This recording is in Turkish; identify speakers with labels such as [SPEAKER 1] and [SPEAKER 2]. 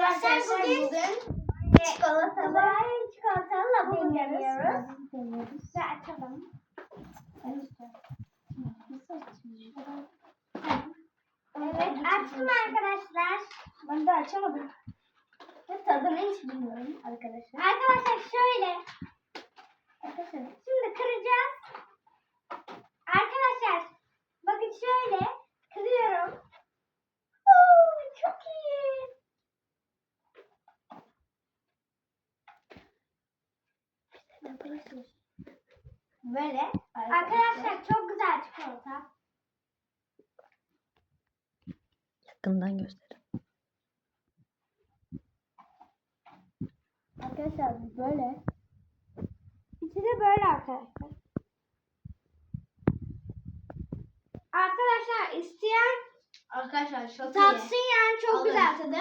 [SPEAKER 1] arkadaşlar bugün çikolatalı labne deniyoruz. Ve açalım. Evet açtım arkadaşlar.
[SPEAKER 2] Ben de açamadım. Ve tadını hiç bilmiyorum arkadaşlar.
[SPEAKER 1] Arkadaşlar şöyle.
[SPEAKER 2] Arkadaşlar
[SPEAKER 1] Şimdi kıracağız. Arkadaşlar bakın şöyle kırıyorum. Oo, çok iyi.
[SPEAKER 2] böyle
[SPEAKER 1] Arkadaşlar çok güzel çikolata.
[SPEAKER 3] Yakından gösterin.
[SPEAKER 2] Arkadaşlar böyle.
[SPEAKER 1] İçi de böyle arkadaşlar. Arkadaşlar isteyen
[SPEAKER 2] Arkadaşlar çok iyi.
[SPEAKER 1] tatsın yani çok
[SPEAKER 2] Alın.
[SPEAKER 1] güzel tadı.